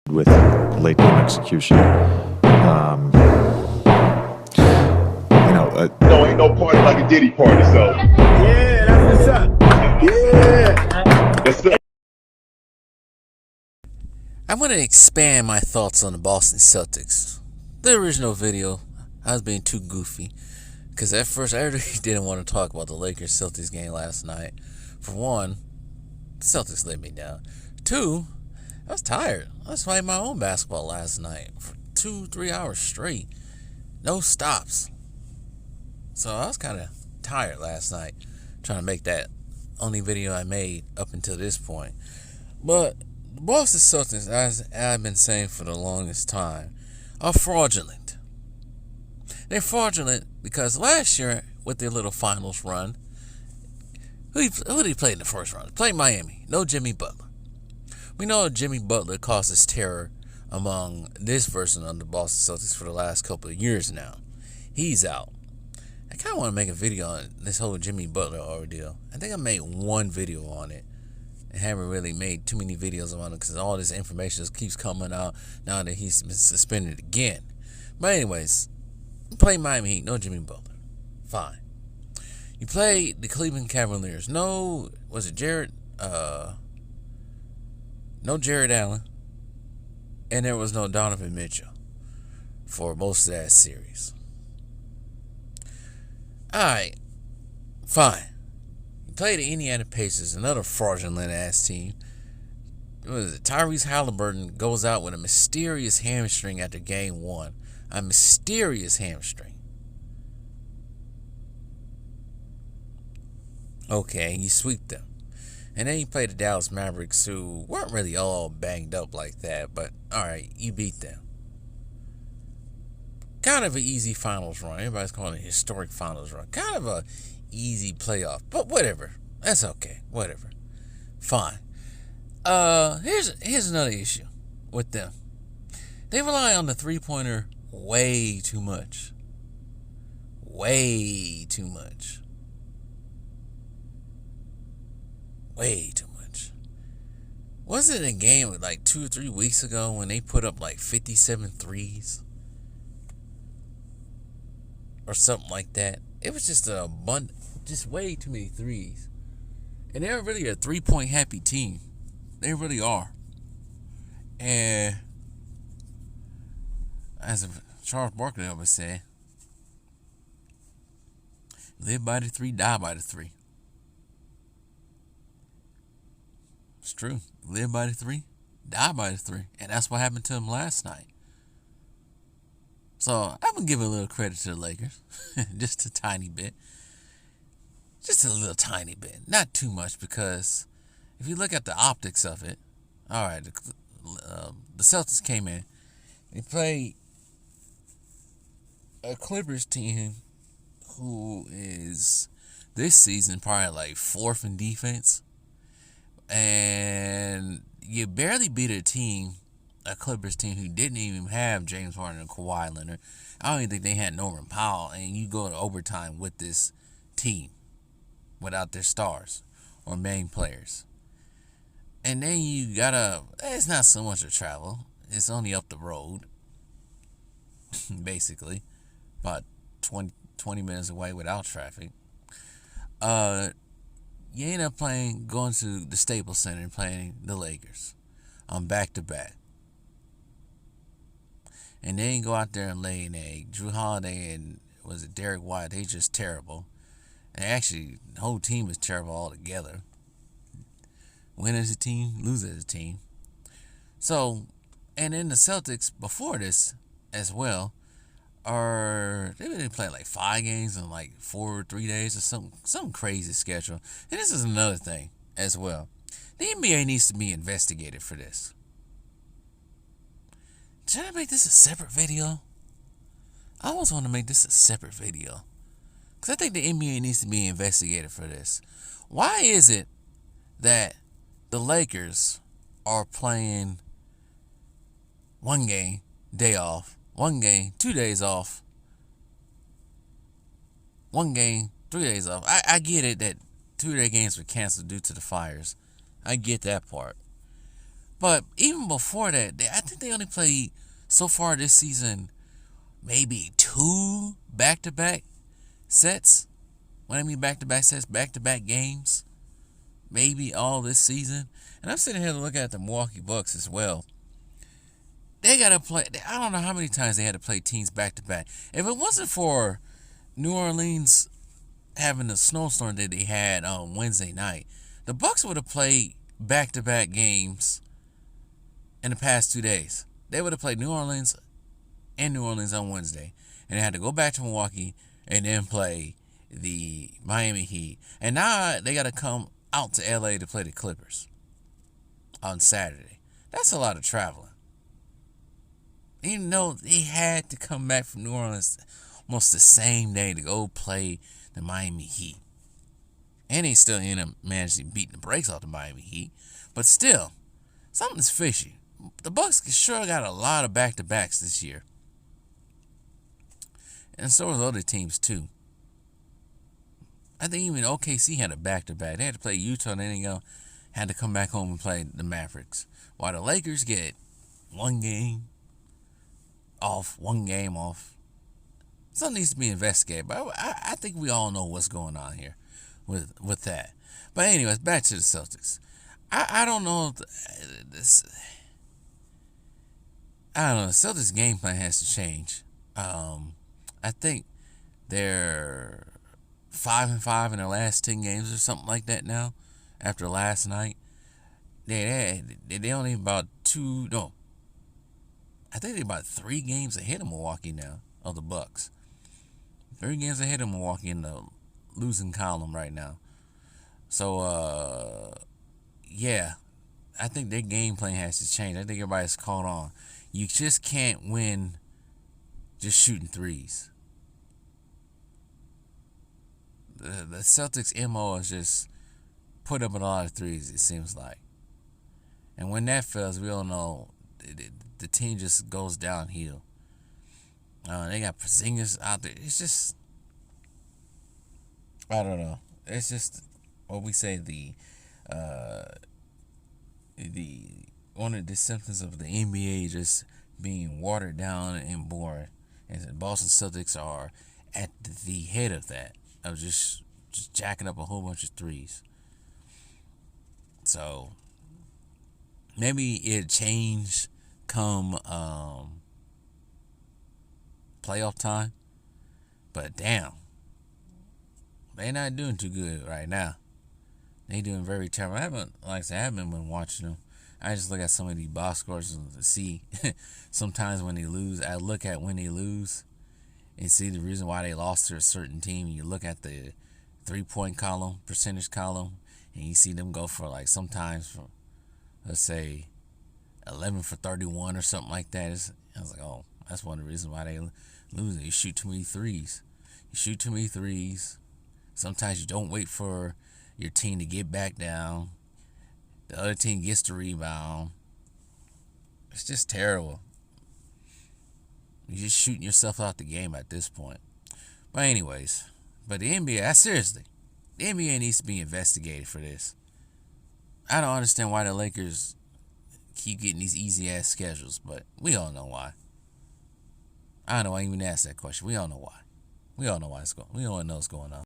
with late game execution. No, ain't no party like a Diddy party, so. Yeah, that's what's up. Yeah. Yes, sir. I'm going to expand my thoughts on the Boston Celtics. The original video, I was being too goofy. Because at first, I really didn't want to talk about the Lakers-Celtics game last night. For one, the Celtics let me down. Two, I was tired. I was playing my own basketball last night for 2-3 hours straight. No stops. So I was kind of tired last night trying to make that only video I made up until this point. But the Boston Celtics, as I've been saying for the longest time, are fraudulent. They're fraudulent because last year, with their little finals run, who did he play in the first round? He played Miami. No Jimmy Butler. We know Jimmy Butler causes terror among this version of the Boston Celtics for the last couple of years now. He's out. I kind of want to make a video on this whole Jimmy Butler ordeal. I think I made one video on it. I haven't really made too many videos on it because all this information just keeps coming out now that he's been suspended again. But anyways, you play Miami Heat, no Jimmy Butler. Fine. You play the Cleveland Cavaliers. No, was it Jared? No Jared Allen. And there was no Donovan Mitchell for most of that series. Alright, fine. You play the Indiana Pacers, another fraudulent ass team. Tyrese Halliburton goes out with a mysterious hamstring after game one. A mysterious hamstring. Okay, you sweep them. And then you play the Dallas Mavericks, who weren't really all banged up like that, but alright, you beat them. Kind of an easy finals run. Everybody's calling it a historic finals run. Kind of a easy playoff. But whatever. That's okay. Whatever. Fine. Here's another issue with them. They rely on the three-pointer way too much. Way too much. Way too much. Wasn't it a game like 2 or 3 weeks ago when they put up like 57 threes? Or something like that. It was just just way too many threes. And they're really a 3-point happy team. They really are. And as Charles Barkley always said, live by the 3, die by the 3. It's true. Live by the 3, die by the 3. And that's what happened to him last night. So, I'm going to give a little credit to the Lakers. Just a tiny bit. Just a little tiny bit. Not too much, because if you look at the optics of it, alright, the Celtics came in. They played a Clippers team who is, this season, probably like 4th in defense. And you barely beat a Clippers team who didn't even have James Harden and Kawhi Leonard. I don't even think they had Norman Powell, and you go to overtime with this team without their stars or main players. And then you gotta, it's not so much a travel, it's only up the road, basically, about 20 minutes away without traffic. You end up going to the Staples Center and playing the Lakers on back-to-back. And then you go out there and lay an egg. Drew Holiday and, was it Derek White, they just terrible. And actually, the whole team is terrible altogether. Win as a team, lose as a team. So, and then the Celtics, before this as well, they've been playing like 5 games in like 4 or 3 days or some crazy schedule. And this is another thing as well. The NBA needs to be investigated for this. Should I make this a separate video? I always want to make this a separate video, because I think the NBA needs to be investigated for this. Why is it that the Lakers are playing 1 game, day off, 1 game, 2 days off, 1 game, 3 days off? I get it that 2 of their games were canceled due to the fires. I get that part. But even before that, I think they only played so far this season maybe 2 back-to-back sets. When I mean back-to-back sets, back-to-back games. Maybe all this season. And I'm sitting here looking at the Milwaukee Bucks as well. They got to play. I don't know how many times they had to play teams back-to-back. If it wasn't for New Orleans having the snowstorm that they had on Wednesday night, the Bucks would have played back-to-back games in the past 2 days. They would have played New Orleans on Wednesday, and they had to go back to Milwaukee and then play the Miami Heat. And now they got to come out to LA to play the Clippers on Saturday. That's a lot of traveling. Even though they had to come back from New Orleans almost the same day to go play the Miami Heat. And they still end up managing beating the brakes off the Miami Heat. But still, something's fishy. The Bucks sure got a lot of back-to-backs this year. And so are other teams too. I think even OKC had a back-to-back. They had to play Utah and then had to come back home and play the Mavericks. While the Lakers get 1 game off. Something needs to be investigated. But I think we all know what's going on here with that. But anyways, back to the Celtics. I don't know if this. I don't know. The Celtics game plan has to change. I think they're 5-5 in their last 10 games or something like that now. After last night, they only about 2. No, I think they're about 3 games ahead of Milwaukee now of the Bucks. 3 games ahead of Milwaukee in the losing column right now. So yeah, I think their game plan has to change. I think everybody's caught on. You just can't win just shooting threes. The Celtics' MO is just put up a lot of threes, it seems like. And when that fails, we all know the team just goes downhill. They got Porzingis out there. It's just, I don't know. It's just what we say, one of the symptoms of the NBA just being watered down and boring. And the Boston Celtics are at the head of that, of just jacking up a whole bunch of threes. So maybe it change come playoff time. But damn, they're not doing too good right now. They doing very terrible. I haven't been watching them. I just look at some of these box scores to see. Sometimes when they lose, I look at when they lose and see the reason why they lost to a certain team. You look at the 3-point column, percentage column, and you see them go for like sometimes for, let's say, 11 for 31 or something like that. I was like, oh, that's one of the reasons why they lose. You shoot too many threes. Sometimes you don't wait for your team to get back down. The other team gets the rebound. It's just terrible. You're just shooting yourself out the game at this point. But anyways, the NBA, seriously, the NBA needs to be investigated for this. I don't understand why the Lakers keep getting these easy-ass schedules, but we all know why. I don't know why I even asked that question. We all know why. We all know what's going on.